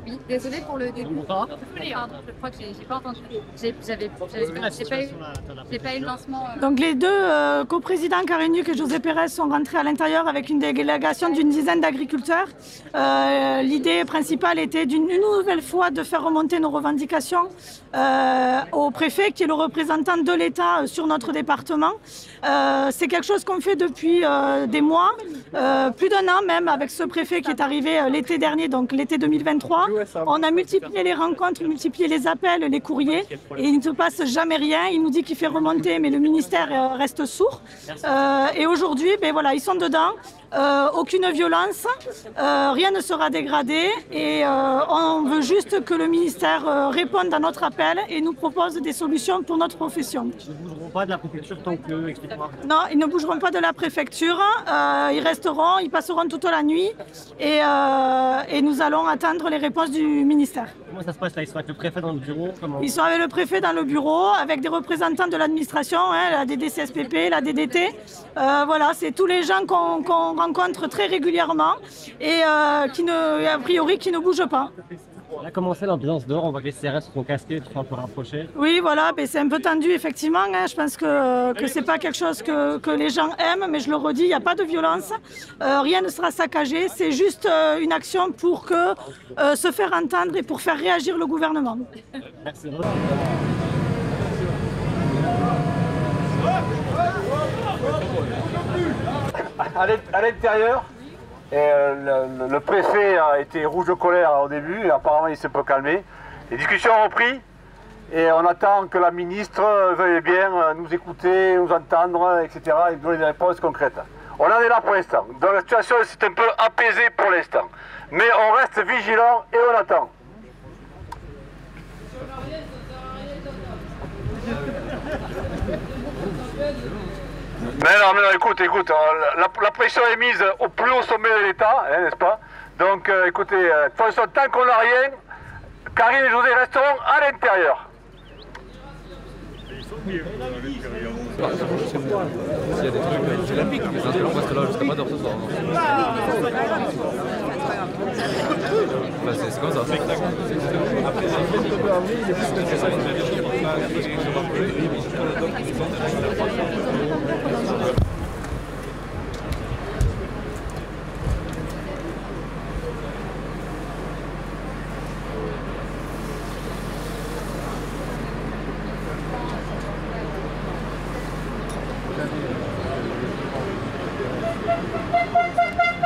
Oui, désolé pour le début. Pardon, je crois que j'ai pas entendu. J'ai pas eu le lancement. Donc les deux coprésidents Karénuc et José Pérez sont rentrés à l'intérieur avec une délégation d'une dizaine d'agriculteurs. L'idée principale était une nouvelle fois de faire remonter nos revendications au préfet qui est le représentant de l'État sur notre département. C'est quelque chose qu'on fait depuis des mois, plus d'un an même, avec ce préfet qui est arrivé l'été dernier, donc l'été 2023. On a multiplié les rencontres, multiplié les appels, les courriers, et il ne se passe jamais rien. Il nous dit qu'il fait remonter, mais le ministère reste sourd. Et aujourd'hui, ben voilà, ils sont dedans. Aucune violence, rien ne sera dégradé et on veut juste que le ministère réponde à notre appel et nous propose des solutions pour notre profession. Ils ne bougeront pas de la préfecture tant que... Explique-moi. Non, ils ne bougeront pas de la préfecture, ils resteront, ils passeront toute la nuit et nous allons attendre les réponses du ministère. Comment ça se passe là? Ils sont avec le préfet dans le bureau? Ils sont avec le préfet dans le bureau, avec des représentants de l'administration, la DDCSPP, la DDT. Voilà, c'est tous les gens qu'on rencontre très régulièrement et qui a priori qui ne bougent pas. On a commencé l'ambiance dehors, on voit que les CRS sont casqués, tu sont un peu rapprochés. Oui, voilà, c'est un peu tendu effectivement. Je pense que c'est pas quelque chose que les gens aiment, mais je le redis, il n'y a pas de violence. Rien ne sera saccagé, c'est juste une action pour se faire entendre et pour faire réagir le gouvernement. Merci. À l'intérieur, le préfet a été rouge de colère au début, et apparemment il s'est un peu calmé. Les discussions ont repris et on attend que la ministre veuille bien nous écouter, nous entendre, etc. et donner des réponses concrètes. On en est là pour l'instant. Donc la situation s'est un peu apaisée pour l'instant. Mais on reste vigilant et on attend. Mais non, écoute, la pression est mise au plus haut sommet de l'État, hein, n'est-ce pas? Donc écoutez, de toute façon, tant qu'on n'a rien, Karine et José resteront à l'intérieur. S'il y a des trucs, c'est la pique, mais parce que là, on reste là jusqu'à pas d'heure ce soir. Enfin, c'est comme ça.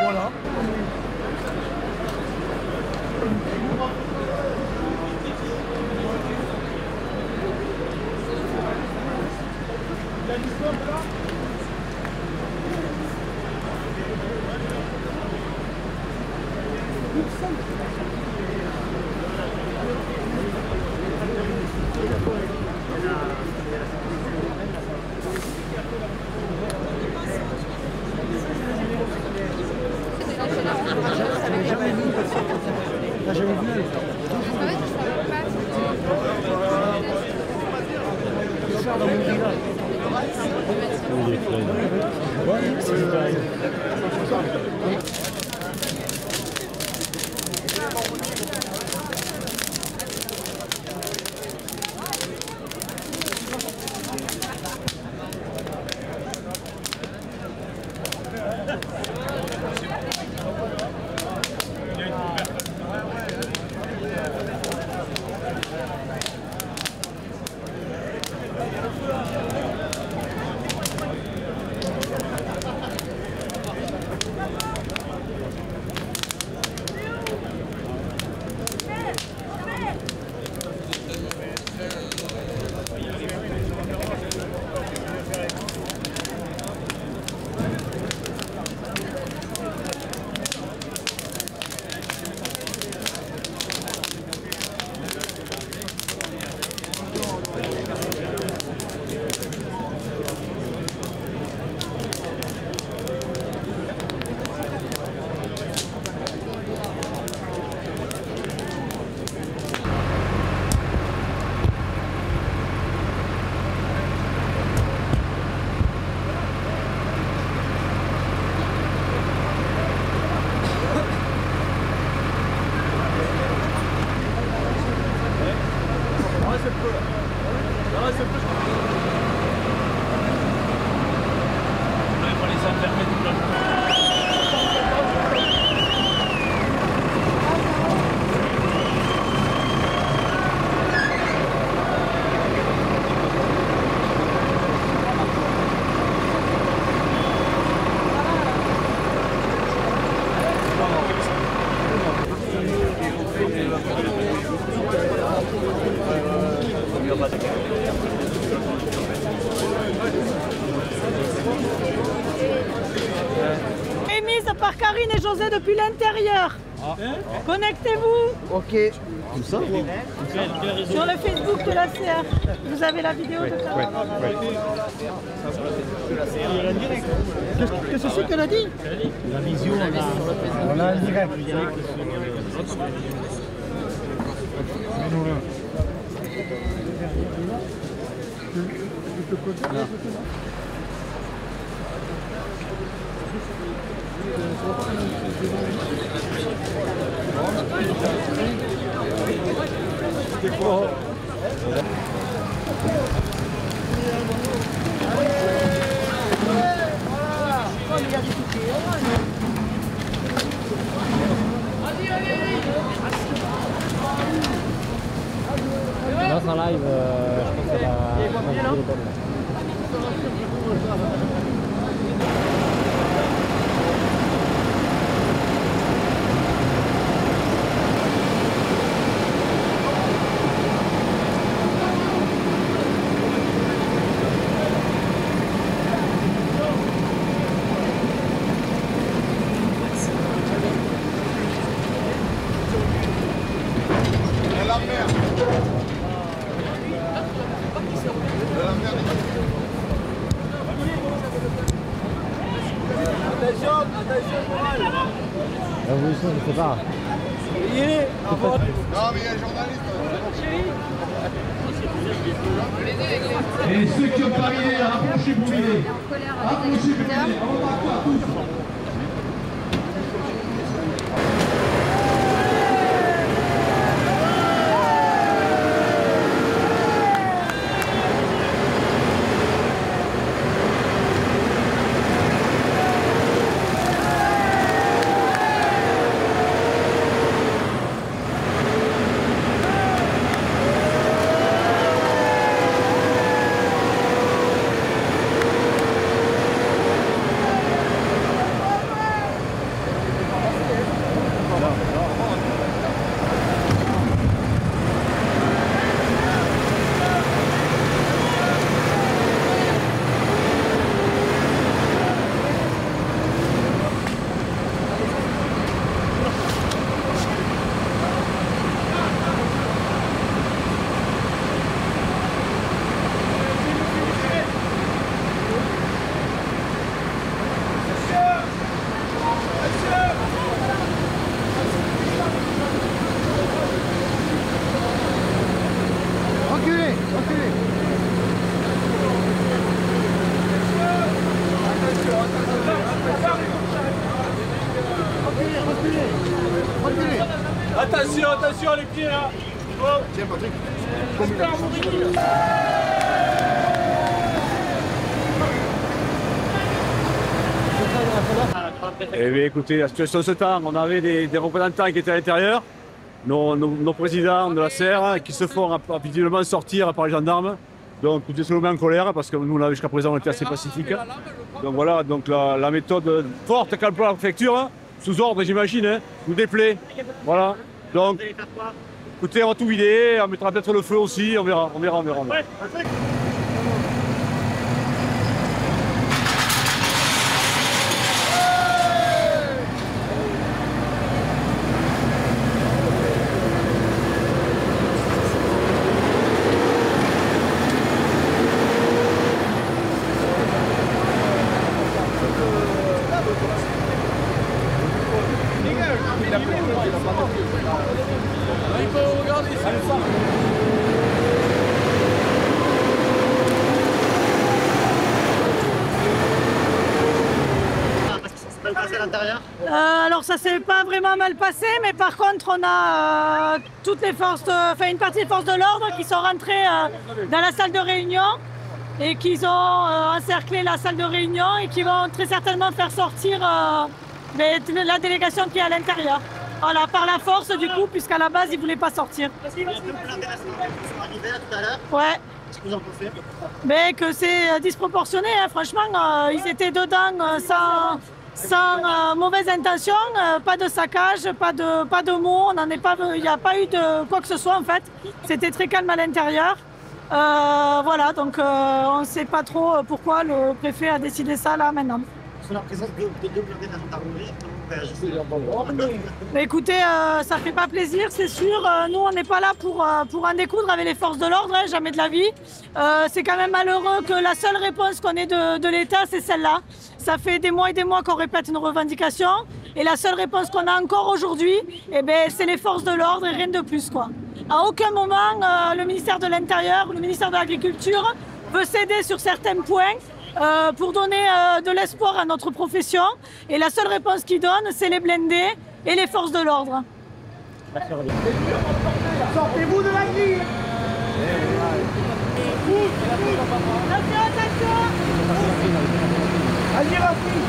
Voilà. Émise par Karine et José depuis l'intérieur. Connectez-vous. Ok. Comme ça? Sur le Facebook de la CR. Vous avez la vidéo de ça. Qu'est-ce que c'est qu'elle a dit? La vision, on a un direct. Là, c'est en live, je pense que c'est la vidéo est bonne. Révolution, je sais pas. Non, mais il y a un journaliste. Et ceux qui ont parié, rapprochez-vous, rapprochez-vous, on va voir tous. Attention, attention les pieds là. Tiens Patrick. Eh bien écoutez, la situation se tend, on avait des représentants qui étaient à l'intérieur, nos présidents de la CR qui se font visiblement sortir par les gendarmes. Donc tout est seulement en colère parce que nous là jusqu'à présent on était assez pacifiques. Donc voilà, donc la méthode forte qu'emploie la préfecture, sous ordre j'imagine, hein, nous déplaît. Voilà. Donc écoutez, on va tout vider, on mettra peut-être le feu aussi, on verra. Il faut regarder ça. Alors ça s'est pas vraiment mal passé, mais par contre on a toutes les forces, enfin une partie des forces de l'ordre qui sont rentrées dans la salle de réunion et qui ont encerclé la salle de réunion et qui vont très certainement faire sortir la délégation qui est à l'intérieur. Voilà, par la force du coup, puisqu'à la base ils ne voulaient pas sortir. Ouais. Mais que c'est disproportionné, hein. Franchement, ils étaient dedans sans mauvaise intention, pas de saccage, pas de mots, il n'y a pas eu de quoi que ce soit en fait. C'était très calme à l'intérieur. Voilà, donc on ne sait pas trop pourquoi le préfet a décidé ça là maintenant. Sur la présence de deux blindés de la gendarmerie, Mais écoutez, ça fait pas plaisir, c'est sûr. Nous, on n'est pas là pour en découdre avec les forces de l'ordre, hein, jamais de la vie. C'est quand même malheureux que la seule réponse qu'on ait de l'État, c'est celle-là. Ça fait des mois et des mois qu'on répète nos revendications. Et la seule réponse qu'on a encore aujourd'hui, eh ben, c'est les forces de l'ordre et rien de plus, quoi. À aucun moment, le ministère de l'Intérieur ou le ministère de l'Agriculture veut céder sur certains points pour donner de l'espoir à notre profession. Et la seule réponse qu'ils donnent, c'est les blindés et les forces de l'ordre. sortez-vous de la grille. Allez, rapide.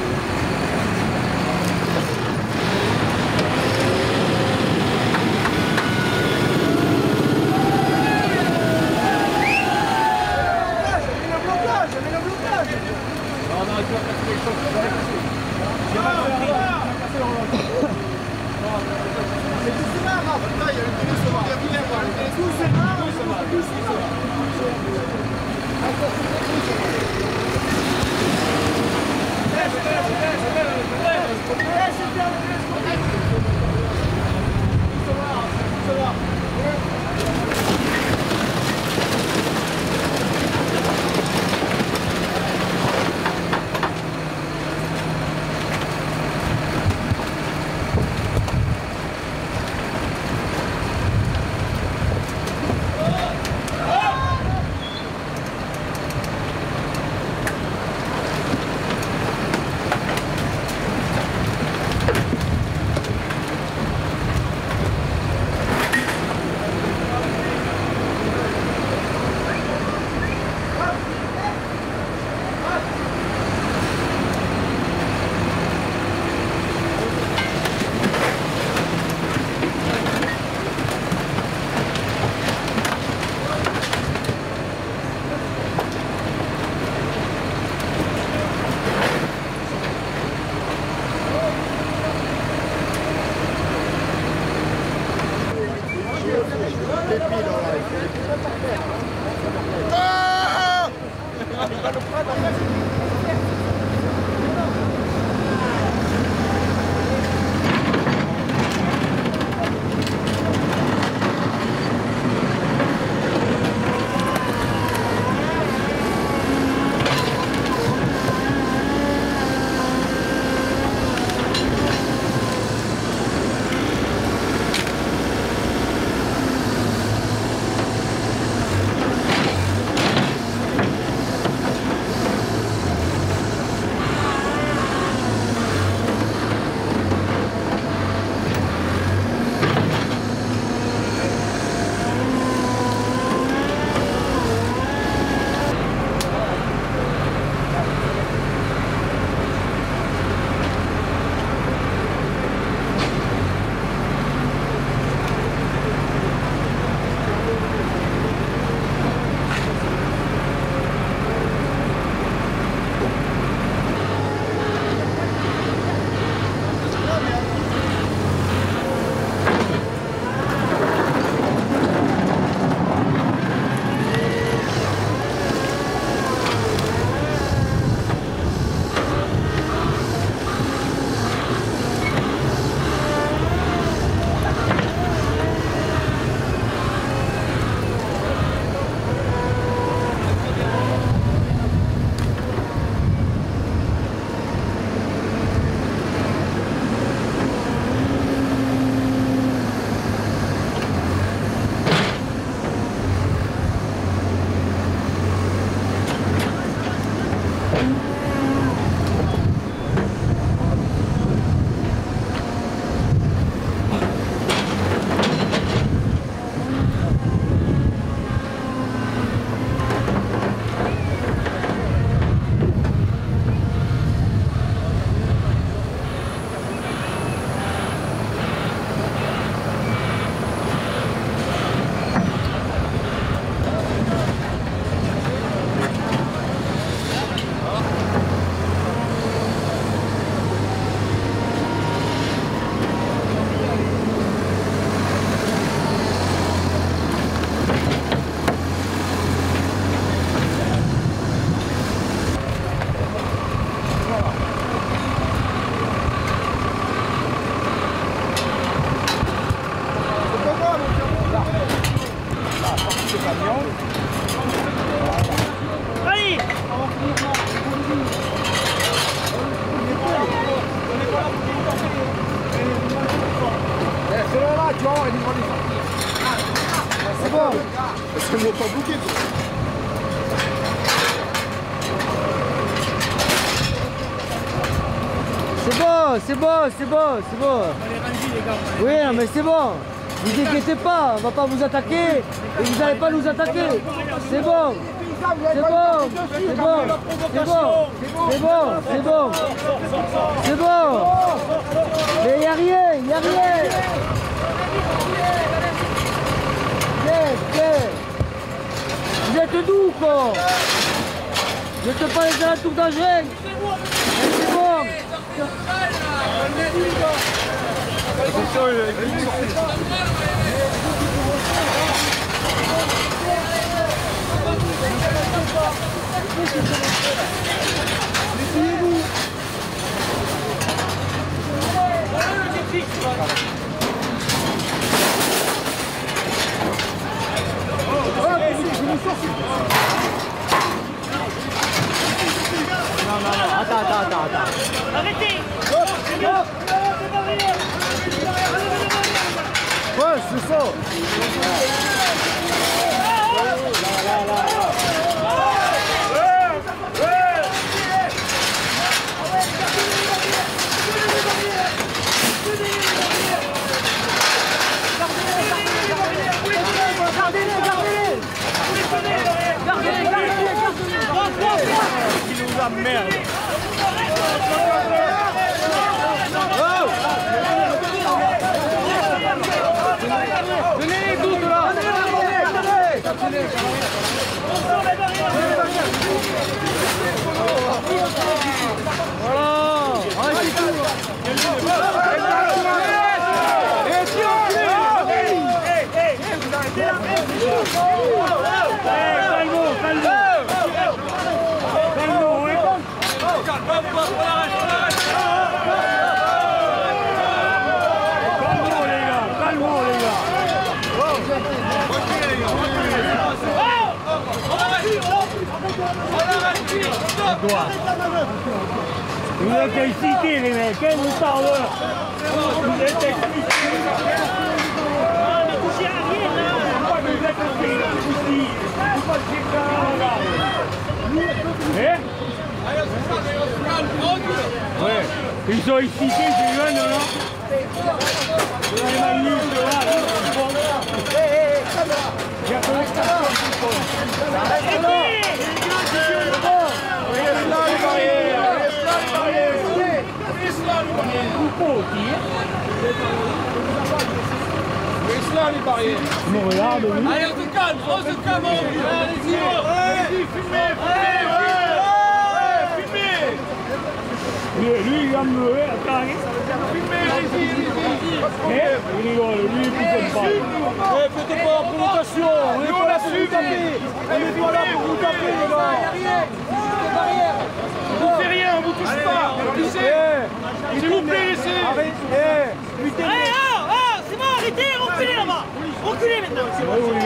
bon. C'est mon temps bouquet. C'est bon, c'est bon, c'est bon, c'est bon. Oui, non, mais c'est bon. Ne vous inquiétez pas, on va pas vous attaquer et vous n'allez pas nous attaquer. C'est bon. C'est bon, c'est bon, c'est bon, c'est bon, c'est bon. C'est bon. Mais il n'y a rien, il n'y a rien. Vous êtes d'où, quoi? Vous n'êtes pas les alentours d'Angers? C'est bon. Attends. Arrêtez. Ouais, c'est ça. Qui nous emmerde. Venez tous là. Vous êtes excités les mecs, hein, vous parlez. Vous êtes excités. Non, ne touchez à rien là. Pourquoi vous êtes excités? Pourquoi c'est ouais, ils sont excités ces jeunes là. Les magnifiques là. Mais regarde, oui. Allez, on se calme, allez-y, fumez. Lui, il va me lever, attends. Il rigole, lui, il ne pas. Faites pas la provocation, on est pas là pour vous taper. On est pas là pour vous taper, les gars. On ne fait rien, on ne vous touche pas. S'il vous plaît, laissez. Arrêtez. C'est bon, arrêtez, reculez là-bas. Reculez maintenant. Oui.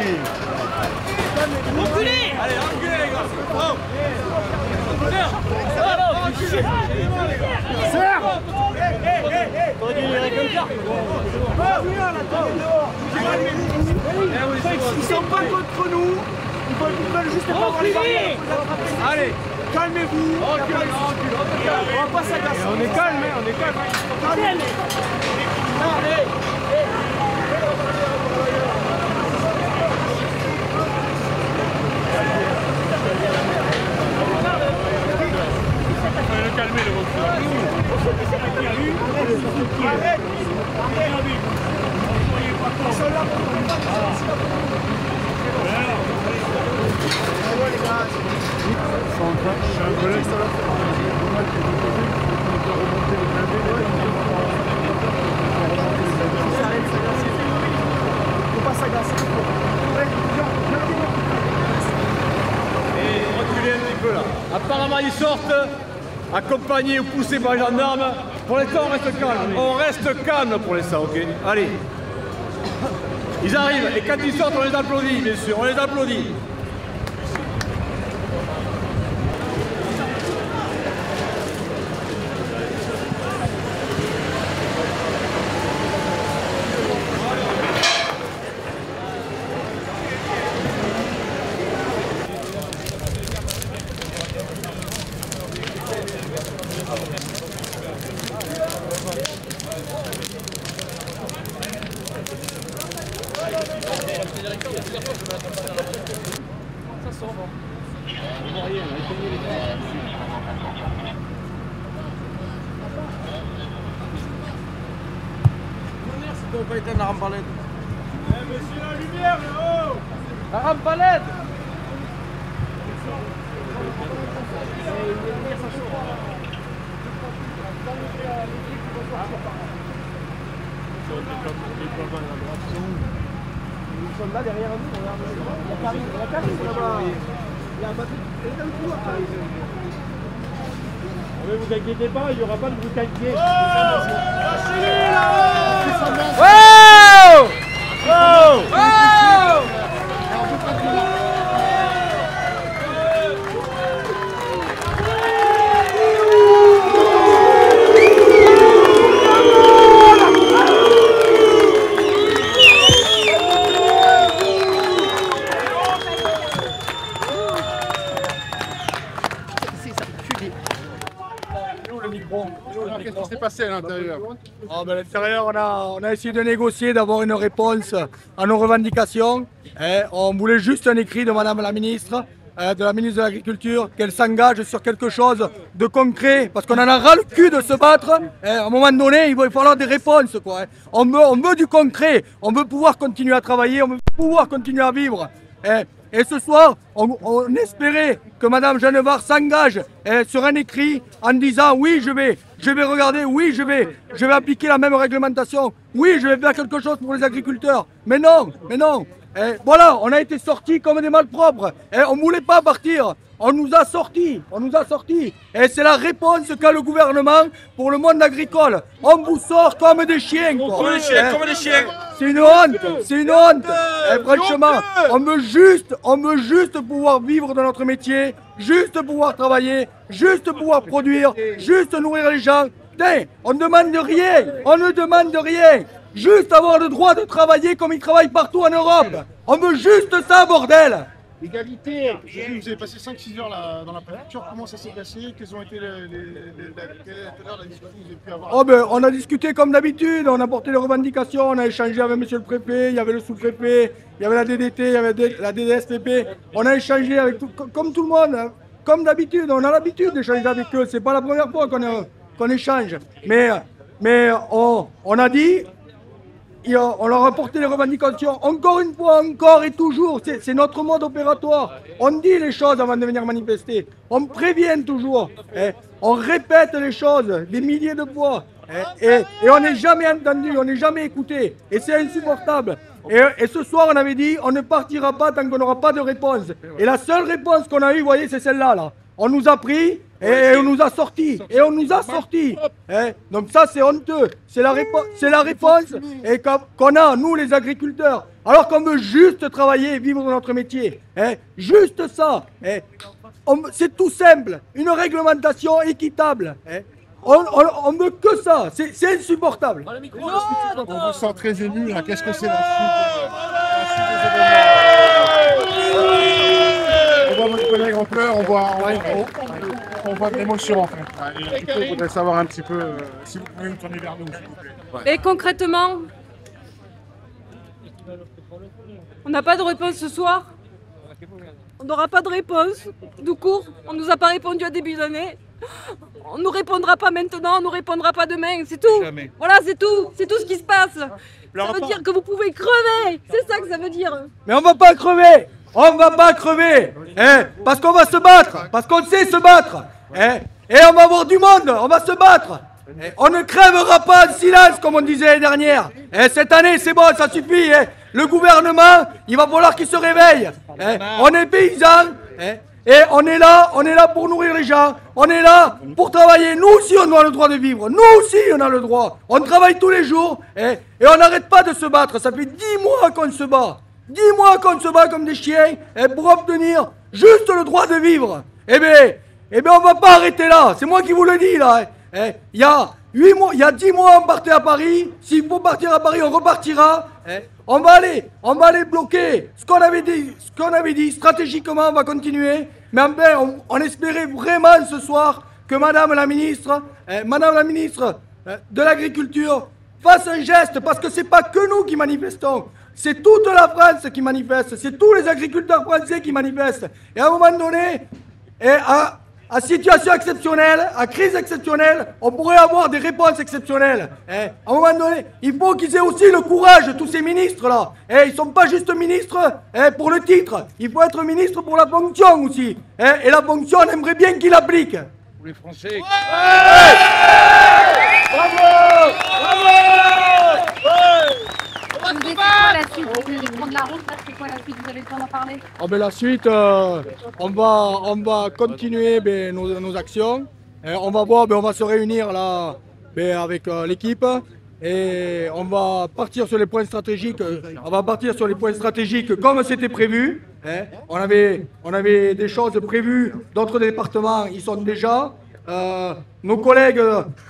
Reculez. Allez, reculez, les gars. Ils sont pas contre nous. Ils veulent juste pas avoir les barrières. Allez, Calmez-vous. On va pas s'agacer. on est calme, on est calme. Calmez le vôtre. Faut pas s'agacer. Et reculez un petit peu là. Apparemment ils sortent, accompagnés ou poussés par les gendarmes. Pour l'instant on reste calme. On reste calme pour l'instant, ok? Allez. Ils arrivent et quand ils sortent on les applaudit bien sûr, on les applaudit. Ça doit pas être un arbalète. Monsieur la lumière là-haut. La rambalète. Ils sont là derrière nous, regarde. Il y a Karim là-bas. Il y a un bateau. Il est dans le couloir, Karim. Ne vous inquiétez pas, il n'y aura pas de brutalité. Lâchez-les là-haut. Wow! Wow! Wow! Qu'est-ce qui s'est passé à l'intérieur? À l'intérieur, on a essayé de négocier, d'avoir une réponse à nos revendications. On voulait juste un écrit de Madame la ministre, de la ministre de l'Agriculture, qu'elle s'engage sur quelque chose de concret, parce qu'on en a ras le cul de se battre. À un moment donné, il va falloir des réponses, quoi. On veut du concret, on veut pouvoir continuer à travailler, on veut pouvoir continuer à vivre. Et ce soir, on espérait que Madame Genevard s'engage sur un écrit en disant oui, je vais regarder, oui, je vais appliquer la même réglementation, oui, je vais faire quelque chose pour les agriculteurs. Mais non. Voilà, on a été sortis comme des malpropres. On ne voulait pas partir. On nous a sortis. Et c'est la réponse qu'a le gouvernement pour le monde agricole. On vous sort comme des chiens. Comme des chiens. C'est une honte. Franchement, on veut juste pouvoir vivre de notre métier, juste pouvoir travailler, juste pouvoir produire, juste nourrir les gens. Putain, on ne demande rien. Juste avoir le droit de travailler comme ils travaillent partout en Europe. On veut juste ça, bordel. Égalité, j'ai vu que vous avez passé 5-6 heures là, dans la préfecture. Comment ça s'est passé? Quelles ont été la discussion que vous avez pu avoir? On a discuté comme d'habitude, on a porté les revendications, on a échangé avec monsieur le préfet, il y avait le sous-préfet, il y avait la DDT, il y avait la DDSPP. On a échangé avec comme tout le monde, hein. Comme d'habitude, on a l'habitude d'échanger avec eux. C'est pas la première fois qu'on échange. Mais on a dit... On leur a porté les revendications, encore une fois, encore et toujours. C'est notre mode opératoire. On dit les choses avant de venir manifester. On prévient toujours. On répète les choses des milliers de fois. Et on n'est jamais entendu, on n'est jamais écouté. Et c'est insupportable. Et ce soir, on avait dit, on ne partira pas tant qu'on n'aura pas de réponse. Et la seule réponse qu'on a eue, vous voyez, c'est celle-là. Là. On nous a pris et on nous a sortis. Donc ça, c'est honteux. C'est la réponse qu'on a, nous, les agriculteurs. Alors qu'on veut juste travailler et vivre de notre métier. Juste ça. C'est tout simple. Une réglementation équitable. On veut que ça. C'est insupportable. On vous sent très ému. Qu'est-ce que c'est la suite On voit votre collègue en pleurs, on voit de l'émotion en fait. Et du coup, je voudrais savoir un petit peu si vous pouvez nous tourner vers nous, s'il vous plaît. Et concrètement, on n'a pas de réponse ce soir. On n'aura pas de réponse. Du coup, on ne nous a pas répondu à début d'année. On ne nous répondra pas maintenant, on ne nous répondra pas demain, c'est tout. Jamais. Voilà, c'est tout ce qui se passe. Ça veut dire que vous pouvez crever, c'est ça que ça veut dire. Mais on va pas crever. Parce qu'on va se battre, parce qu'on sait se battre. Et on va avoir du monde, on va se battre. On ne crèvera pas en silence comme on disait l'année dernière. Cette année, c'est bon, ça suffit. Le gouvernement, il va falloir qu'il se réveille. On est paysans. Et on est là pour nourrir les gens, on est là pour travailler. Nous aussi, on a le droit de vivre. Nous aussi, on a le droit. On travaille tous les jours et on n'arrête pas de se battre. Ça fait 10 mois qu'on se bat. 10 mois qu'on se bat comme des chiens pour obtenir juste le droit de vivre. Eh bien, on va pas arrêter là. C'est moi qui vous le dis, là. Il y a 10 mois, on partait à Paris. S'il faut partir à Paris, on repartira. On va aller bloquer ce qu'on avait dit. Stratégiquement, on va continuer. Mais enfin, on espérait vraiment ce soir que Madame la ministre de l'Agriculture fasse un geste, parce que c'est pas que nous qui manifestons. C'est toute la France qui manifeste. C'est tous les agriculteurs français qui manifestent. Et à un moment donné, et à situation exceptionnelle, à crise exceptionnelle, on pourrait avoir des réponses exceptionnelles. À un moment donné, il faut qu'ils aient aussi le courage, tous ces ministres-là. Ils ne sont pas juste ministres pour le titre. Il faut être ministre pour la fonction aussi. Et la fonction, on aimerait bien qu'ils l'appliquent. Pour les Français. Ouais. Bravo! Bravo! C'est quoi la suite? Vous allez prendre la route, là, c'est quoi la suite? Vous avez le temps d'en parler? Oh ben la suite, on va continuer nos actions. On va voir, on va se réunir là avec l'équipe et on va partir sur les points stratégiques. On va partir sur les points stratégiques comme c'était prévu. On avait des choses prévues. D'autres départements, ils sont déjà. Nos collègues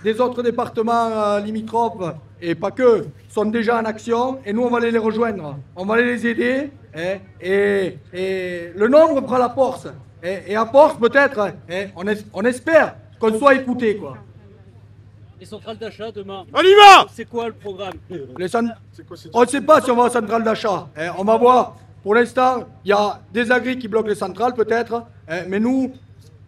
des autres départements limitrophes, et pas que, sont déjà en action, et nous on va aller les rejoindre, on va aller les aider, et le nombre prend la force, et à force peut-être, on espère qu'on soit écouté, quoi. Les centrales d'achat demain. On y va! C'est quoi le programme? On ne sait pas si on va aux centrales d'achat, on va voir. Pour l'instant, il y a des agris qui bloquent les centrales peut-être, mais nous,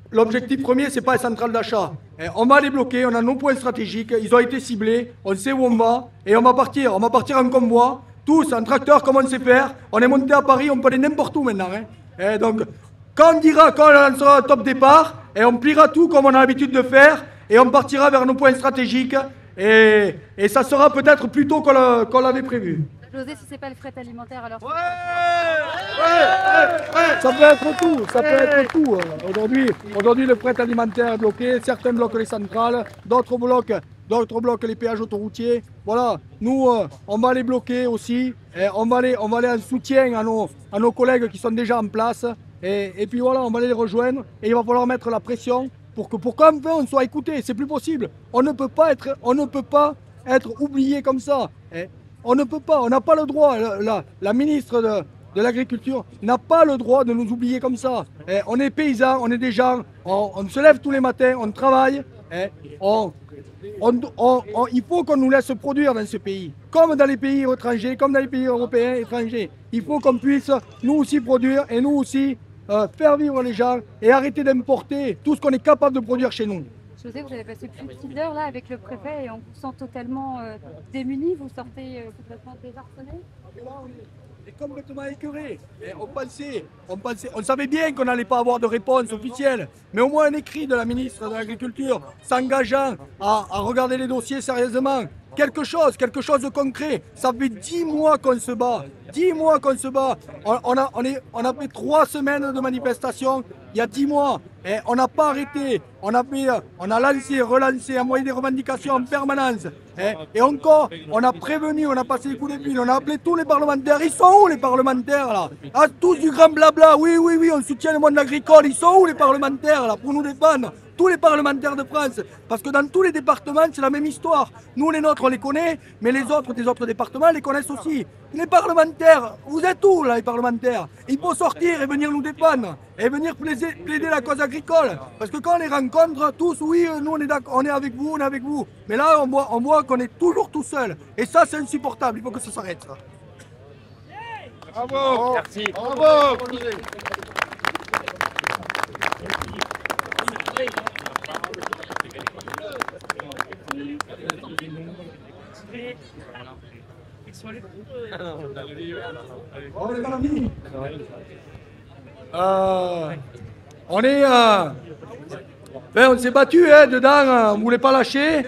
l'objectif premier, ce n'est pas les centrales d'achat. On va les bloquer, on a nos points stratégiques, ils ont été ciblés, on sait où on va, et on va partir en convoi, tous en tracteur comme on sait faire. On est monté à Paris, on peut aller n'importe où maintenant. Donc, quand on lancera un top départ, on pliera tout comme on a l'habitude de faire, et on partira vers nos points stratégiques, et ça sera peut-être plus tôt qu'on l'avait prévu. José, si c'est pas le fret alimentaire, alors... Ça peut être tout, ça peut être tout. Aujourd'hui, le fret alimentaire est bloqué, certains bloquent les centrales, d'autres bloquent les péages autoroutiers. Voilà, nous, on va les bloquer aussi, on va aller en soutien à nos collègues qui sont déjà en place, et puis voilà, on va aller les rejoindre, et il va falloir mettre la pression pour qu'enfin on soit écouté. C'est plus possible. On ne peut pas être oublié comme ça. On ne peut pas, on n'a pas le droit, la ministre de l'Agriculture n'a pas le droit de nous oublier comme ça. On est paysans, on est des gens, on se lève tous les matins, on travaille, il faut qu'on nous laisse produire dans ce pays, comme dans les pays étrangers, comme dans les pays européens étrangers. Il faut qu'on puisse nous aussi produire et nous aussi faire vivre les gens et arrêter d'importer tout ce qu'on est capable de produire chez nous. José, vous avez passé plus de 6 heures là avec le préfet et on vous sent totalement démuni, vous sortez complètement désarçonné. On est complètement écœuré. On savait bien qu'on n'allait pas avoir de réponse officielle, mais au moins un écrit de la ministre de l'Agriculture s'engageant à regarder les dossiers sérieusement. Quelque chose de concret. Ça fait 10 mois qu'on se bat. 10 mois qu'on se bat. On a fait 3 semaines de manifestation il y a 10 mois. Et on n'a pas arrêté. On a lancé, relancé, envoyé des revendications en permanence. Et encore, on a prévenu, on a passé les coups de fil, on a appelé tous les parlementaires. Ils sont où les parlementaires là? Ah, tous du grand blabla. Oui, on soutient le monde agricole. Ils sont où les parlementaires là pour nous défendre? Tous les parlementaires de France, parce que dans tous les départements, c'est la même histoire. Nous, les nôtres, on les connaît, mais les autres des autres départements les connaissent aussi. Les parlementaires, vous êtes où, là, les parlementaires? Il faut sortir et venir nous défendre, et venir plaider la cause agricole. Parce que quand on les rencontre, tous, oui, nous, on est avec vous, Mais là, on voit qu'on est toujours tout seul. Et ça, c'est insupportable, il faut que ça s'arrête. Bravo! Merci. Bravo! On s'est battu dedans, on voulait pas lâcher,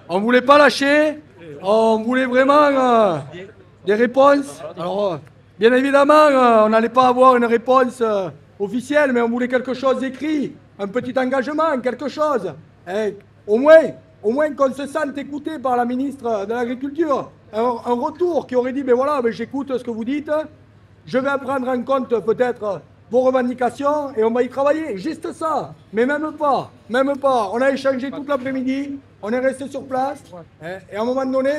on voulait pas lâcher, on voulait vraiment des réponses. Alors, bien évidemment, on n'allait pas avoir une réponse officielle, mais on voulait quelque chose d'écrit, un petit engagement, quelque chose. Au moins qu'on se sente écouté par la ministre de l'Agriculture. Un retour qui aurait dit, ben voilà, j'écoute ce que vous dites, je vais prendre en compte peut-être vos revendications et on va y travailler. Juste ça, mais même pas. On a échangé toute l'après-midi, on est resté sur place, et à un moment donné,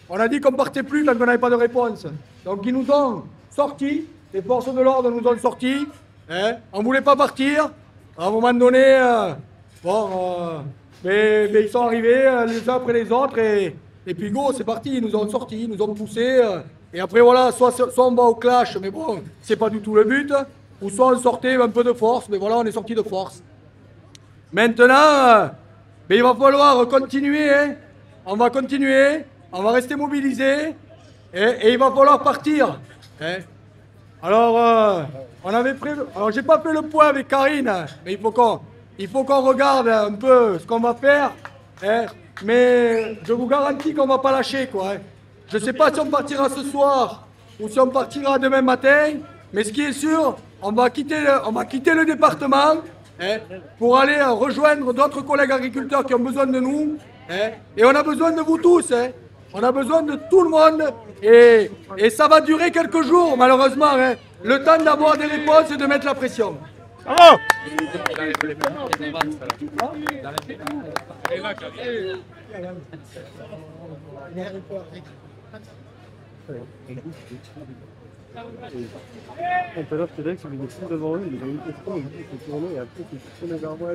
on a dit qu'on ne partait plus tant qu'on n'avait pas de réponse. Donc ils nous ont sortis, les forces de l'ordre nous ont sortis, on ne voulait pas partir. À un moment donné, mais ils sont arrivés les uns après les autres et puis go, c'est parti, ils nous ont sortis, ils nous ont poussés. Et après voilà, soit on va au clash, mais bon, c'est pas du tout le but. ou soit on sortait un peu de force, mais voilà, on est sorti de force. Maintenant, il va falloir continuer, hein. On va continuer, on va rester mobilisés, et il va falloir partir. Hein. Alors, on avait prévu. Alors, j'ai pas fait le point avec Karine, mais il faut qu'on regarde un peu ce qu'on va faire. Hein. Mais je vous garantis qu'on va pas lâcher, quoi. Hein. Je sais pas si on partira ce soir ou si on partira demain matin, mais ce qui est sûr, on va quitter le département, hein, pour aller rejoindre d'autres collègues agriculteurs qui ont besoin de nous. Hein. Et on a besoin de vous tous. Hein. On a besoin de tout le monde et ça va durer quelques jours, malheureusement. Hein. Le temps d'avoir des réponses et de mettre la pression. Bravo! Tout à l'heure, Félix, il est fou devant eux, il a une question, il dit qu'il s'est tourné et après il s'est tourné vers moi.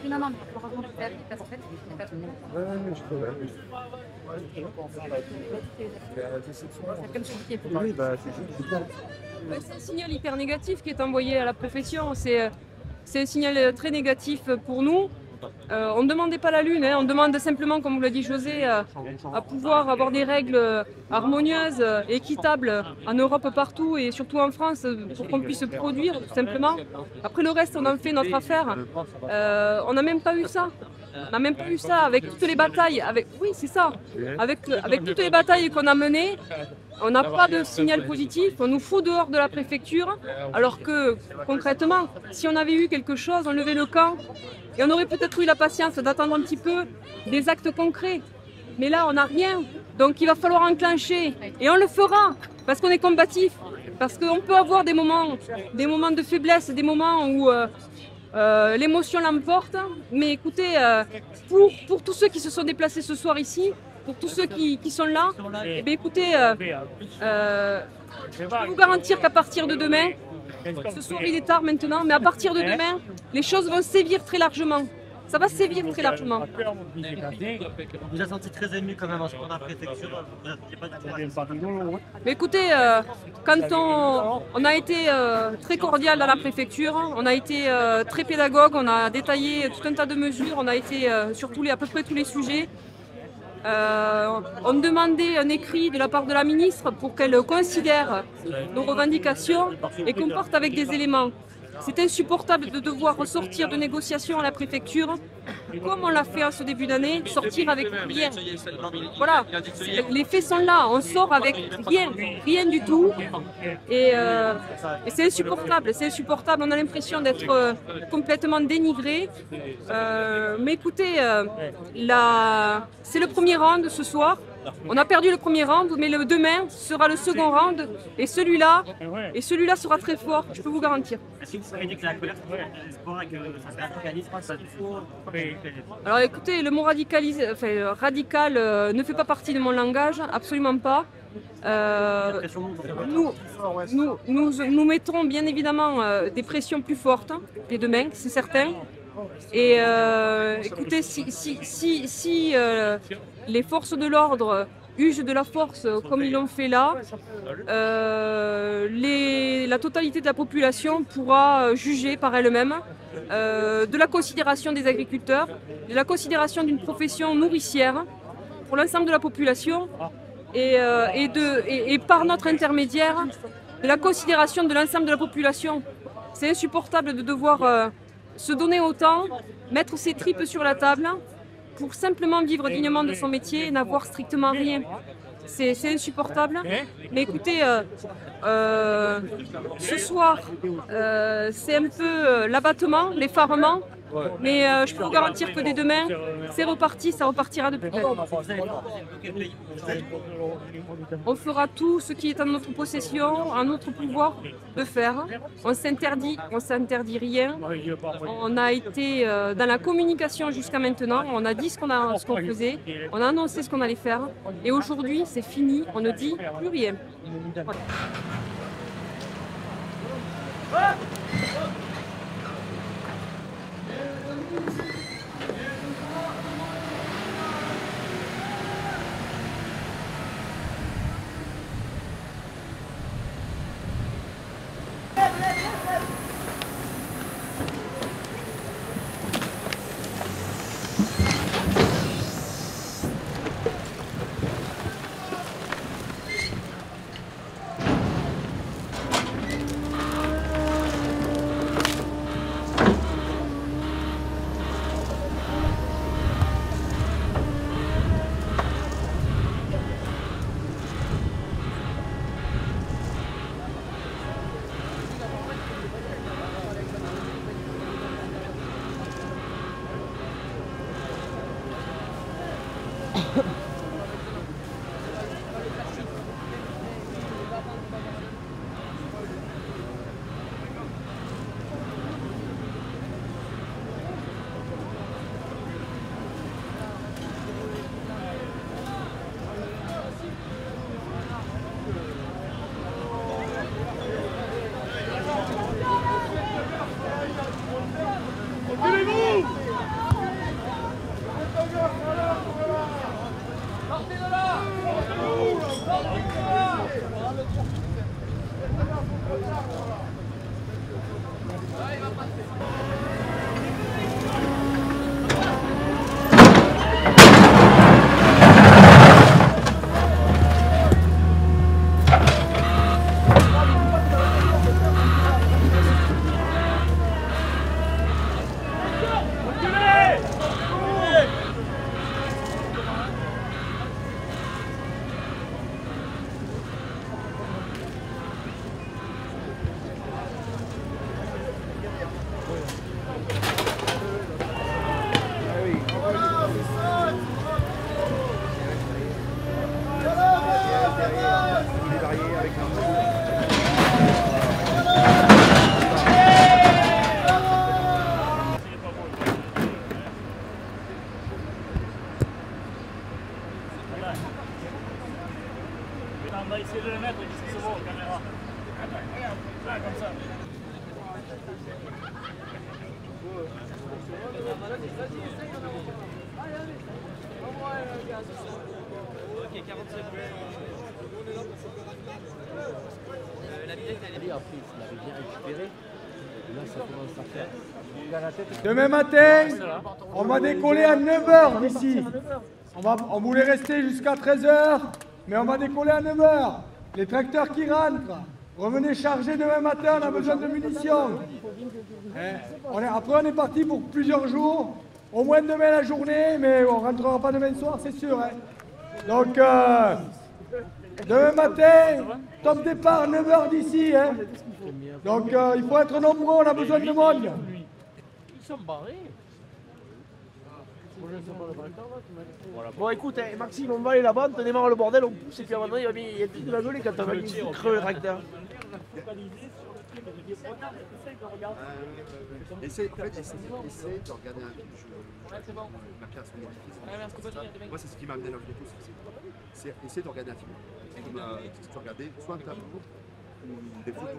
Non, non, mais heureusement que tu as dit parce qu'en fait, c'est pas tout le monde. Ouais, je peux. C'est comme celui qui est plus. Oui, bah, C'est un signal hyper négatif qui est envoyé à la profession. C'est un signal très négatif pour nous. On ne demandait pas la lune, hein. On demande simplement, comme vous l'a dit José, à pouvoir avoir des règles harmonieuses, équitables en Europe partout et surtout en France pour qu'on puisse produire tout simplement. Après le reste, on en fait notre affaire. On n'a même pas eu ça. On n'a même pas eu ça avec toutes les batailles. Oui, c'est ça. Avec toutes les batailles qu'on a menées, on n'a pas de signal positif. On nous fout dehors de la préfecture. Alors que concrètement, si on avait eu quelque chose, on levait le camp. Et on aurait peut-être eu la patience d'attendre un petit peu des actes concrets. Mais là, on n'a rien. Donc il va falloir enclencher. Et on le fera, parce qu'on est combatif. Parce qu'on peut avoir des moments de faiblesse, des moments où l'émotion l'emporte. Mais écoutez, pour tous ceux qui se sont déplacés ce soir ici, pour tous ceux qui sont là, eh bien, écoutez, je peux vous garantir qu'à partir de demain, ce soir il est tard maintenant, mais à partir de demain, les choses vont sévir très largement. Ça va sévir très largement. On vous a senti très ému quand même en ce moment dans la préfecture. Mais écoutez, quand on a été très cordial dans la préfecture, on a été très pédagogue, on a détaillé tout un tas de mesures, on a été sur à peu près tous les sujets. On demandait un écrit de la part de la ministre pour qu'elle considère nos revendications et qu'on parte avec des éléments. C'est insupportable de devoir ressortir de négociations à la préfecture, comme on l'a fait en ce début d'année, sortir avec rien. Voilà, les faits sont là, on sort avec rien du tout. Et c'est insupportable, on a l'impression d'être complètement dénigré. Mais écoutez, c'est le premier round ce soir. On a perdu le premier round, mais demain sera le second round et celui-là sera très fort, je peux vous garantir. Est-ce que vous avez dit que la colère c'est l'espoir et que ça fait un mécanisme, ça faut... Alors écoutez, le mot radical ne fait pas partie de mon langage, absolument pas. Nous mettrons bien évidemment des pressions plus fortes dès demain, c'est certain. Et écoutez, si les forces de l'ordre usent de la force comme ils l'ont fait là, la totalité de la population pourra juger par elle-même de la considération des agriculteurs, de la considération d'une profession nourricière pour l'ensemble de la population et par notre intermédiaire de la considération de l'ensemble de la population. C'est insupportable de devoir se donner autant, mettre ses tripes sur la table pour simplement vivre dignement de son métier et n'avoir strictement rien. C'est insupportable. Mais écoutez, ce soir, c'est un peu l'abattement, l'effarement. Mais je peux vous garantir que dès demain, c'est reparti, ça repartira de plus belle. On fera tout ce qui est en notre possession, en notre pouvoir de faire. On s'interdit rien. On a été dans la communication jusqu'à maintenant, on a dit ce qu'on faisait, on a annoncé ce qu'on allait faire. Et aujourd'hui, c'est fini, on ne dit plus rien. Ok, 40 secondes. La billette, elle est après, il l'avait bien récupérée. Et là, ça commence à faire. Demain matin, on va décoller à 9h d'ici. On voulait rester jusqu'à 13h, mais on va décoller à 9h. Les tracteurs qui rentrent, revenez charger demain matin, on a besoin de munitions. Après, on est parti pour plusieurs jours, au moins demain la journée, mais on ne rentrera pas demain soir, c'est sûr. Donc, demain matin, top départ, 9h d'ici. Donc, il faut être nombreux, on a besoin de monde. Ils sont barrés. Voilà. Bon, écoute, Maxime, on va aller là-bas, on démarre le bordel, on pousse et puis à un moment donné, il y a plus de la gueule quand on va crever le tracteur. Essaye de regarder un film. Moi, c'est ce qui m'a amené à l'Afrique. C'est essayer de regarder un film. Comme tu regardais soit un tableau ou des photos,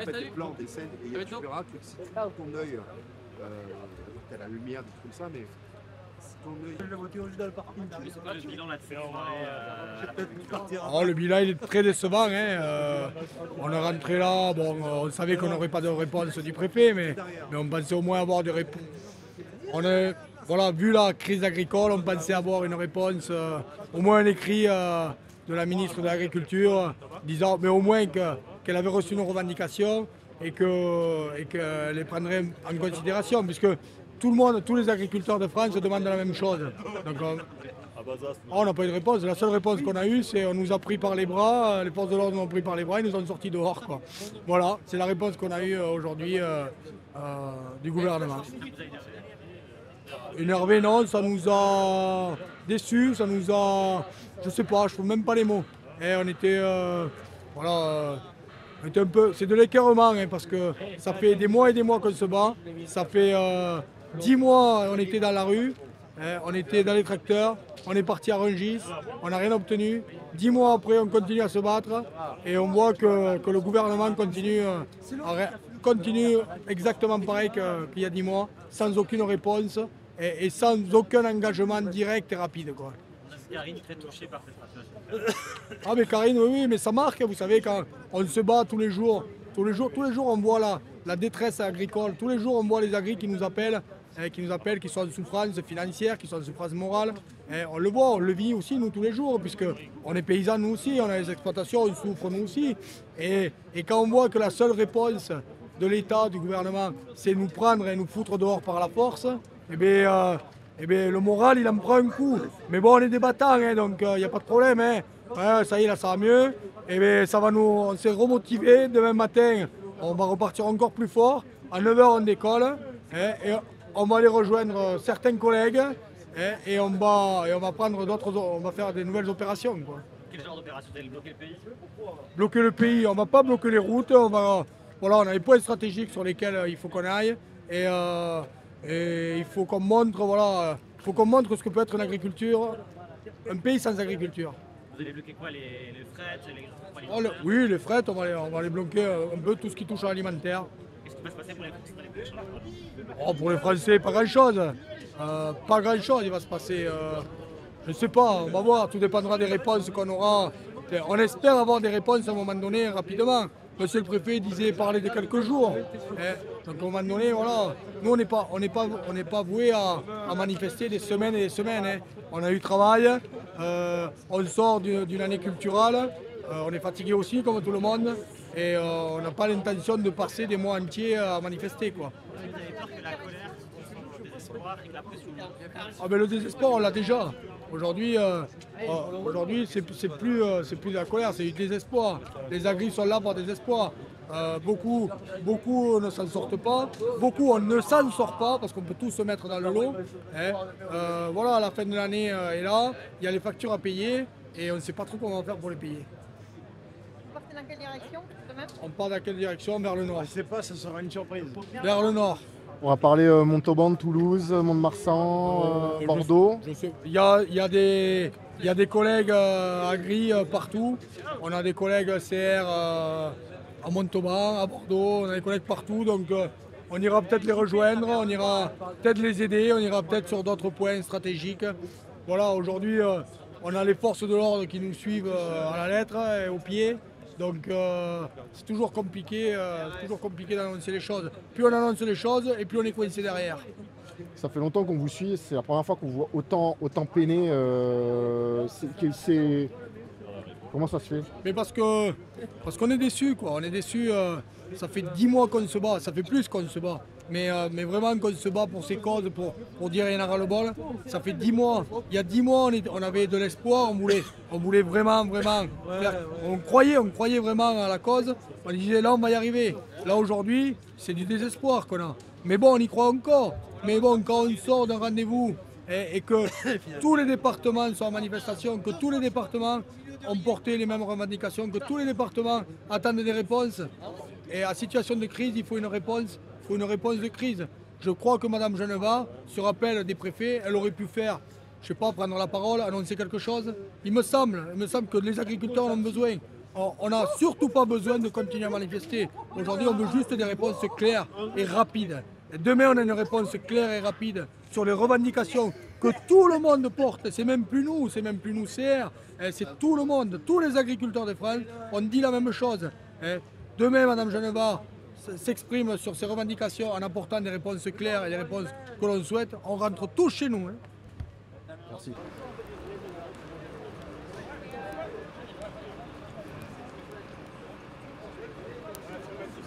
des plans, des scènes, et tu verras que si tu prends ton œil, tu as la lumière, des trucs comme ça, mais si ton œil. Oh, le bilan il est très décevant. On est rentré là, bon, on savait qu'on n'aurait pas de réponse du préfet, mais on pensait au moins avoir des réponses. Voilà, vu la crise agricole, on pensait avoir une réponse, au moins un écrit de la ministre de l'Agriculture, disant mais au moins qu'elle avait reçu nos revendications et qu'elle les prendrait en considération, puisque tout le monde, tous les agriculteurs de France demandent la même chose. Donc on n'a pas eu de réponse. La seule réponse qu'on a eue, c'est on nous a pris par les bras, les forces de l'ordre nous ont pris par les bras, ils nous ont sortis dehors, quoi. Voilà, c'est la réponse qu'on a eue aujourd'hui du gouvernement. Énervé, non, ça nous a déçus, ça nous a... Je sais pas, je trouve même pas les mots. On était... voilà... on était un peu... C'est de l'écœurement, parce que ça fait des mois et des mois qu'on se bat. Ça fait 10 mois on était dans la rue, on était dans les tracteurs, on est parti à Rungis, on n'a rien obtenu. 10 mois après, on continue à se battre et on voit que le gouvernement continue exactement pareil qu'il y a 10 mois, sans aucune réponse et sans aucun engagement direct et rapide, quoi. Karine très touchée par cette situation. Ah mais Karine, oui, mais ça marque, vous savez, quand on se bat tous les jours on voit la détresse agricole, tous les jours on voit les agris qui nous appellent, qui sont en souffrance financière, qui sont en souffrance morale. On le voit, on le vit aussi nous tous les jours, puisque on est paysans nous aussi, on a les exploitations, on souffre nous aussi. Et quand on voit que la seule réponse de l'État, du gouvernement, c'est nous prendre et nous foutre dehors par la force, eh bien le moral il en prend un coup. Mais bon, on est des battants, donc il n'y a pas de problème. Ça y est, là ça va mieux. Et bien ça va on s'est remotivé. Demain matin, on va repartir encore plus fort. À 9h on décolle. Et on va aller rejoindre certains collègues. Et on va prendre on va faire des nouvelles opérations, quoi. Quel genre d'opération? Vous allez bloquer le pays? Bloquer le pays, on ne va pas bloquer les routes. Voilà, on a des points stratégiques sur lesquels il faut qu'on aille. Et il faut qu'on montre, voilà, ce que peut être une agriculture, un pays sans agriculture. Vous allez bloquer quoi? Les frettes, oui, les frettes, on va les bloquer un peu, tout ce qui touche à l'alimentaire. Qu'est-ce qui va se passer pour les Français dans les prochains mois? Pour les Français, pas grand-chose. Pas grand-chose, il va se passer. Je ne sais pas, on va voir, tout dépendra des réponses qu'on aura. On espère avoir des réponses à un moment donné, rapidement. Monsieur le préfet parlait de quelques jours. Donc à un moment donné, voilà, nous on n'est pas voués à manifester des semaines et des semaines. On a eu travail, on sort d'une année culturelle, on est fatigué aussi comme tout le monde, et on n'a pas l'intention de passer des mois entiers à manifester, quoi. Vous avez peur que la colère se le désespoir et que la pression? Ah ben le désespoir on l'a déjà. Aujourd'hui, c'est plus de la colère, c'est du désespoir. Les agris sont là par désespoir. Beaucoup ne s'en sortent pas. Beaucoup on ne s'en sort pas parce qu'on peut tous se mettre dans le lot. Voilà, la fin de l'année est là. Il y a les factures à payer et on ne sait pas trop comment on va faire pour les payer. Vous partez dans quelle direction quand même? On part dans quelle direction? Vers le nord. Je ne sais pas, ça sera une surprise. Vers le nord. On va parler Montauban, Toulouse, Mont-de-Marsan, Bordeaux. Il y a des collègues agris partout. On a des collègues CR à Montauban, à Bordeaux, on a des collègues partout, donc on ira peut-être les rejoindre, on ira peut-être les aider, on ira peut-être sur d'autres points stratégiques. Voilà, aujourd'hui, on a les forces de l'ordre qui nous suivent à la lettre et au pied. Donc c'est toujours compliqué d'annoncer les choses. Plus on annonce les choses et plus on est coincé derrière. Ça fait longtemps qu'on vous suit, c'est la première fois qu'on vous voit autant peiner. Comment ça se fait? Mais parce qu'on est déçus, quoi. On est déçus. Ça fait 10 mois qu'on se bat, ça fait plus qu'on se bat. Mais vraiment qu'on se bat pour ces causes, pour dire rien à ras-le-bol. Ça fait 10 mois. Il y a 10 mois, on avait de l'espoir, on voulait vraiment faire. On croyait vraiment à la cause. On disait là on va y arriver. Là aujourd'hui, c'est du désespoir qu'on a. Mais bon, on y croit encore. Mais bon, quand on sort d'un rendez-vous et que tous les départements sont en manifestation, que tous les départements ont porté les mêmes revendications, que tous les départements attendent des réponses. Et à situation de crise, il faut une réponse de crise. Je crois que Mme Geneva se rappelle des préfets, elle aurait pu faire, je ne sais pas, prendre la parole, annoncer quelque chose. Il me semble que les agriculteurs en ont besoin. On n'a surtout pas besoin de continuer à manifester. Aujourd'hui, on veut juste des réponses claires et rapides. Et demain, on a une réponse claire et rapide sur les revendications que tout le monde porte. C'est même plus nous CR, c'est tout le monde, tous les agriculteurs de France. On dit la même chose. Demain, Mme Geneva s'exprime sur ses revendications en apportant des réponses claires et des réponses que l'on souhaite. On rentre tous chez nous. Merci.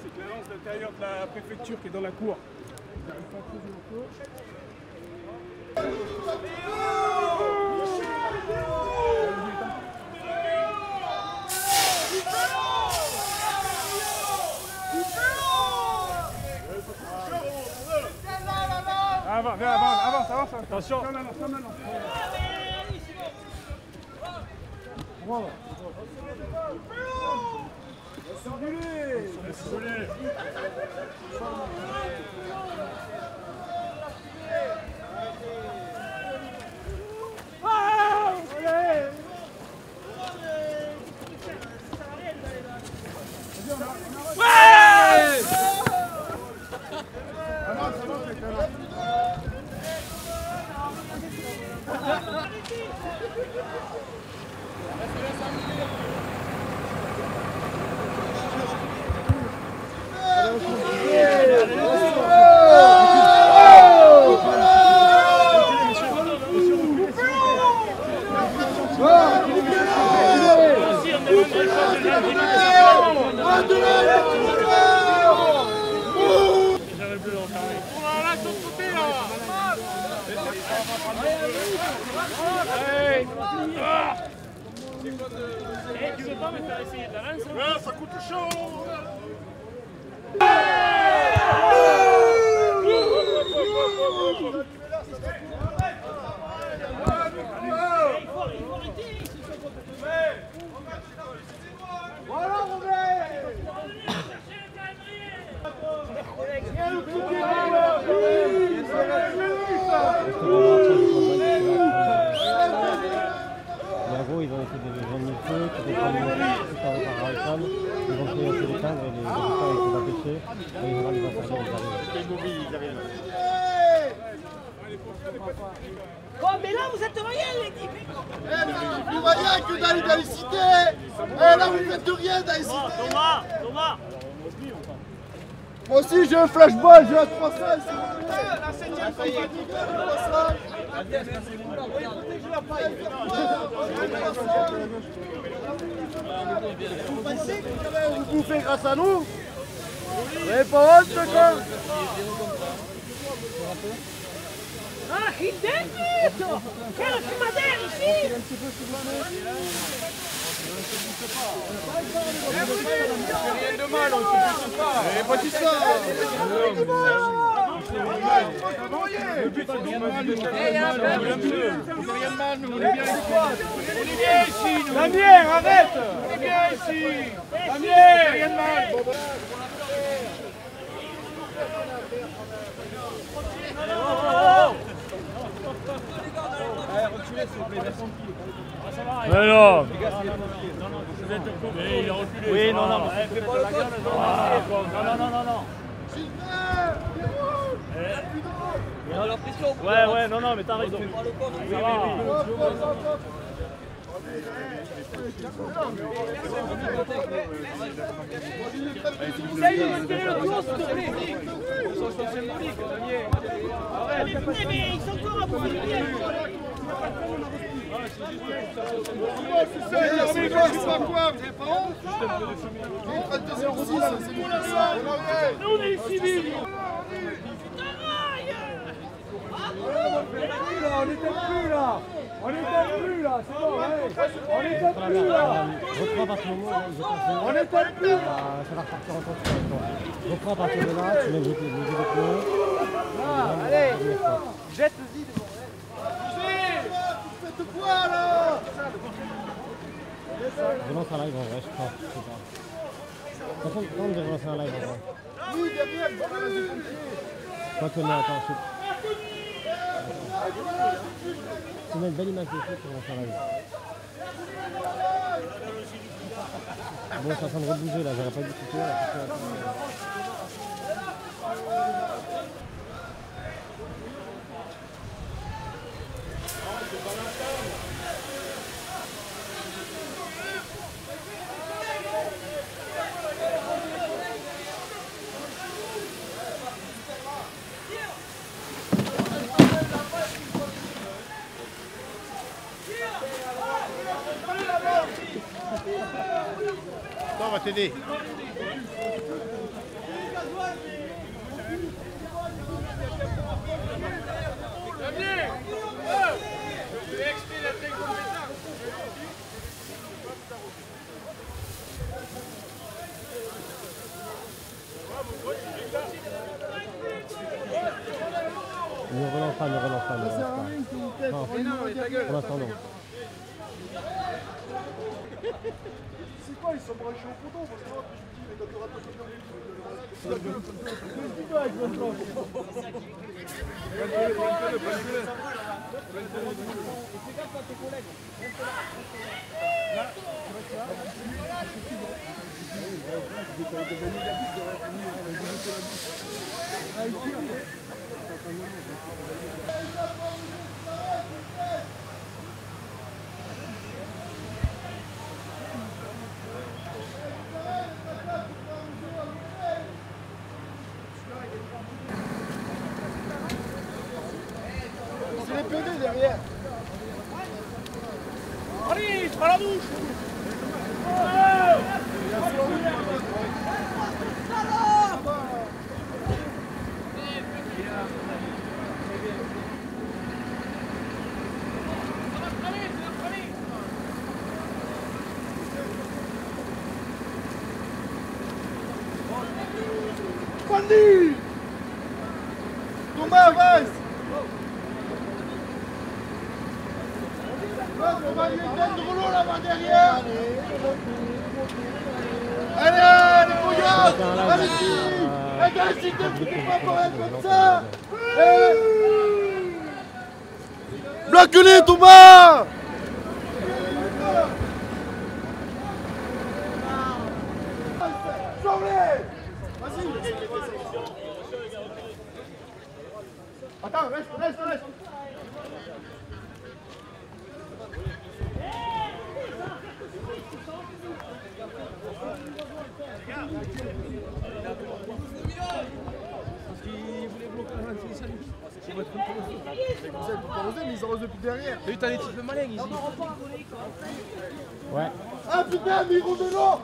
C'est l'annonce d'intérieur de la préfecture qui est dans la cour. Avance. Attention. Non. Bravo. Tu veux pas me faire essayer de l'avance? Ça coûte chaud! Voilà, Robert! En gros, ils ont essayé de vendre le feu, qui étaient par Alcam. Ils vont essayer de l'éteindre et les habitants étaient empêchés. Et ils ont les assaillants, ils arrivent. Bon, mais là, vous êtes rien, l'équipe! Vous voyez que dans les cités, là vous faites rien dans les cités. Thomas! Moi aussi j'ai un flashball, j'ai un 300 s'il vous plaît. La 7ème compagnie, vous pensez que vous bouffez grâce à nous? Vous n'avez pas honte quoi? Ah, Hidemito! Quelle fumadère ici! Rien de mal, on se pousse pas. Mais pas tout ça. Le but c'est de mal, rien de mal, nous on est bien ici. Damien, arrête! On est bien ici! Damien, rien de mal. Mais non! Vous êtes mais il a reculé. Oui, non, non. Fais pas le gueule. Non. Il a la pression. Ouais, non, mais t'as raison. Oui. Essaye de tirer le tour, s'il te plaît. Mais ils sont encore à bout. Nous, on est les civils. On n'était plus là, c'est bon, on n'était plus là. Reprends à partir du moment où ils ont On n'était plus là. ça va repartir en contre. Reprends à partir de là, tu mets les pneus. Allez, jette-y. Faites quoi là? Je lance un live en vrai, je crois. Je sais pas. De toute façon, on devrait lancer un live en vrai. Oui, derrière, pompiers. Quoi que non, attends, je sais. Tu mets une belle image de foot pour lancer un live. Bon, je suis en train de rebouger là, j'aurais pas dû quitter. On va t'aider. Ne relance pas. Non, pour l'instant non. C'est quoi, ils sont branchés au poteau parce que moi, je me dis, mais quand tu auras pas c'est les PD derrière. Allez, par la bouche. Bandit! Thomas, avance! On va lui mettre de rouleau là-bas derrière! Allez, les couillards! Allez-y! Allez-y, ne foutez pas pour être comme ça! Bloque-les, Thomas! Sauve-les! Vas-y! Attends, reste! Vous êtes pas osé, mais ils arrosent depuis derrière. T'as vu, t'as des types malins ici. Ouais. Ah putain, mais ils vont de l'eau!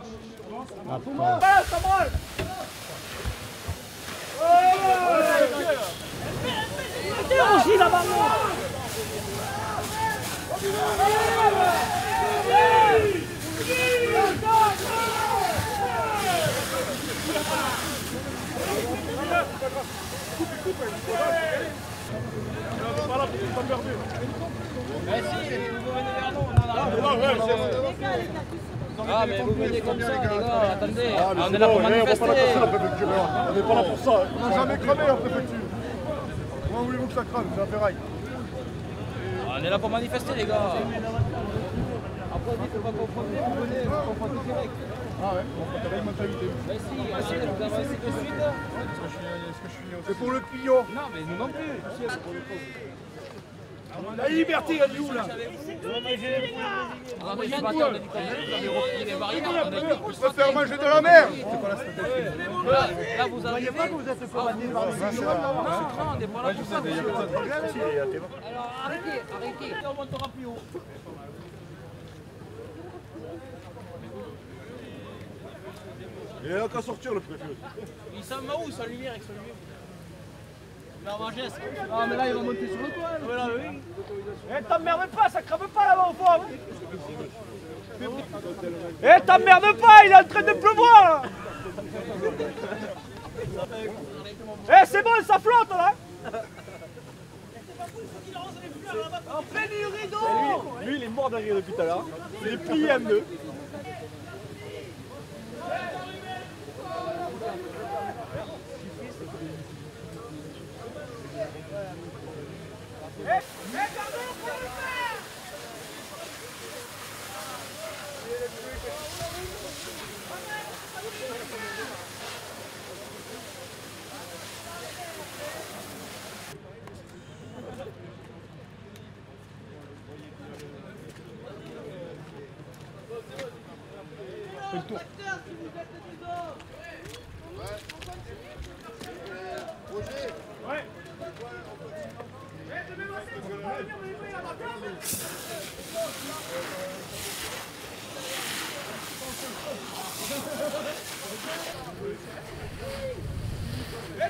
Ah putain. Ça branle. Mettez aussi là-bas. Ah mais vous venez comme ça les gars, attendez, on est là pour manifester. On n'est pas là pour ça, on n'a jamais cramé en préfecture. Comment voulez-vous que ça crame, c'est un ferraille. On est là pour manifester les gars. dit faut pas confronter, vous venez, vous confrontez direct. Ah ouais, bon, t'as pas une mentalité. Bah si, essayez de vous avancer de suite. C'est pour le pillon. Non, mais nous non plus. La liberté, elle est où là? On va manger on a dit quand même, vous avez repris les barrières. On peut faire manger de la mer. C'est pas la stratégie. Là, vous arrivez. Pas que vous êtes commandé par les musulmans. Non, on n'est pas là pour ça. Alors arrêtez. On montera plus haut. Il est là qu'à sortir le préfet. Il s'en va où, sa lumière avec sa lumière? Ah mais là il va monter sur le toit. Voilà, oui. Eh t'emmerde pas, ça crame pas là-bas au fond. Eh t'emmerde pas, il est en train de pleuvoir là. Eh c'est bon, ça flotte là. En plein du rideau. Lui il est mort de rire depuis tout à l'heure. Il est plié en deux. Fais le tour. Ouais.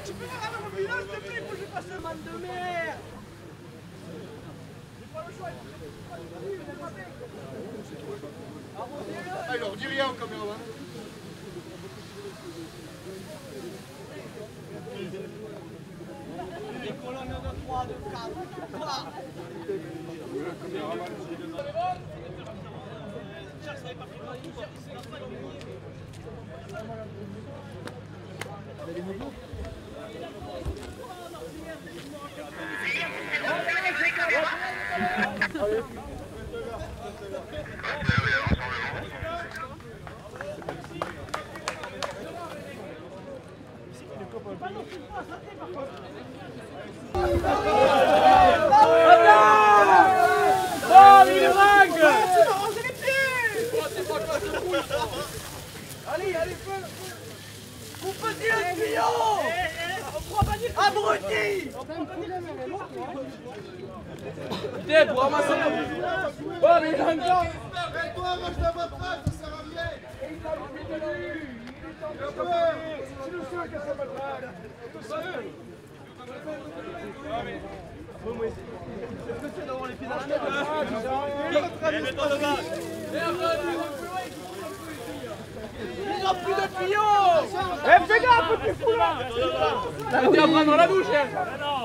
Tu peux voir avec mon village, s'il te plaît, il faut que je passe le man de mer. J'ai pas le choix, Ah, il leur dit rien en caméra. Des colonnes de 3, de 4, allez, feu! Coupez-y le tuyau! Abruti! Putain, pour ramasser la... Oh, mais il a un gars! Et toi, mange la votre ça sert à rien! C'est le seul qui a sa matraque! Qu'est-ce que c'est d'avoir les pieds dans la mer? Ils ont plus de tuyaux! Eh, fais gaffe, tu fous là! Là, tu vas prendre la bouche, hein! Non!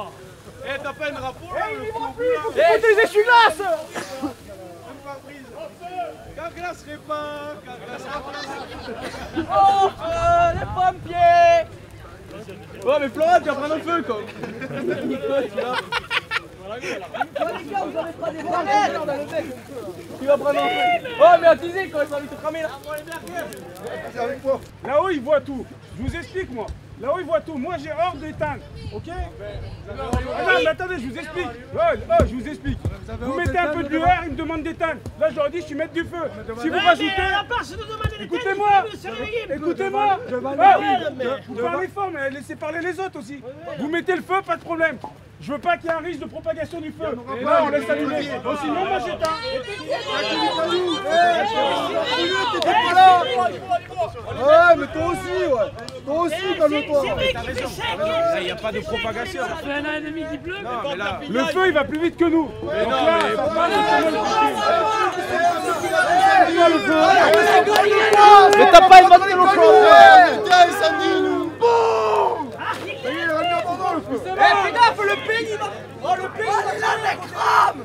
Eh, t'as pas une rapport là? Eh, il vivra plus! Il faut des essuie-glaces! Quand glace répand, quand glace Oh, les pompiers! Oh, mais Florent, tu vas prendre le feu, quoi! Les gars, vous avez pas des barrettes dans le bec! Tu vas prendre un feu! Oh, mais attisé quand ils ont envie de te cramer là! C'est avec moi. Là-haut, il voit tout. Je vous explique, moi. Là-haut, il voit tout. Moi, j'ai hors d'éteindre. Ok? Ah non, mais attendez, je vous explique. Je vous explique. Vous mettez un peu de lueur, il me demande d'éteindre. Là, je leur dis, je suis maître du feu. Si vous rajoutez. Écoutez-moi. Écoutez-moi. Vous parlez fort, mais laissez parler les autres aussi. Vous mettez le feu, pas de problème. Je veux pas qu'il y ait un risque de propagation du feu. Là, on laisse allumer. Bon, sinon, moi, j'éteins. T'étais pas là! Ouais, mais toi aussi, ouais! Toi aussi, calme-toi! Il n'y a pas de propagation. Ça fait un an et demi qu'il pleut. Le feu, il va plus vite que nous. Mais donc non, là, mais ça pourquoi va, mais t'as pas inventé le feu! Tiens, incendie, nous! Eh, fais gaffe, le pays va... Oh, le pays va... là, les crame!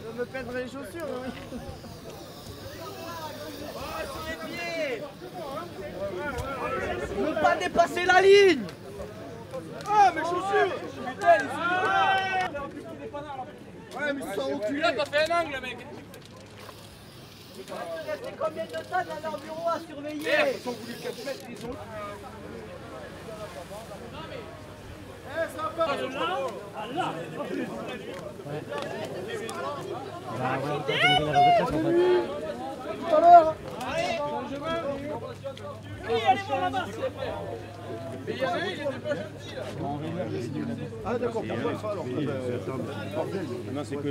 Je me perdre les chaussures, oui. Sur les pieds! Ne pas dépasser la ligne! Ah, mes chaussures! bordel ici. Ouais, mais ils sont enculés. Là, t'as fait un angle, mec. Restez combien de temps dans leur bureau à surveiller? Ils sont voulu 4 mètres, ils ont... ça va pas. Tout à l'heure. Oui, allez voir là-bas. Mais il y en a un, il était pas gentil là. Ah d'accord, pour moi ça alors. Non, c'est que...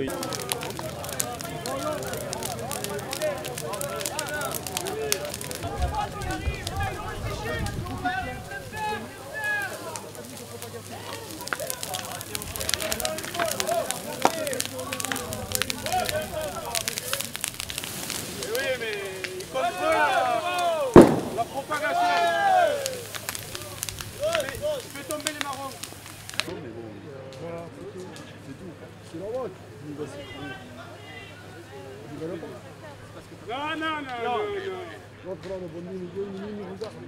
Oui, mais il contrôle la propagation. Fais tomber les marrons. Voilà, c'est tout. C'est normal. Non. Rentre là, le bon niveau, regarde.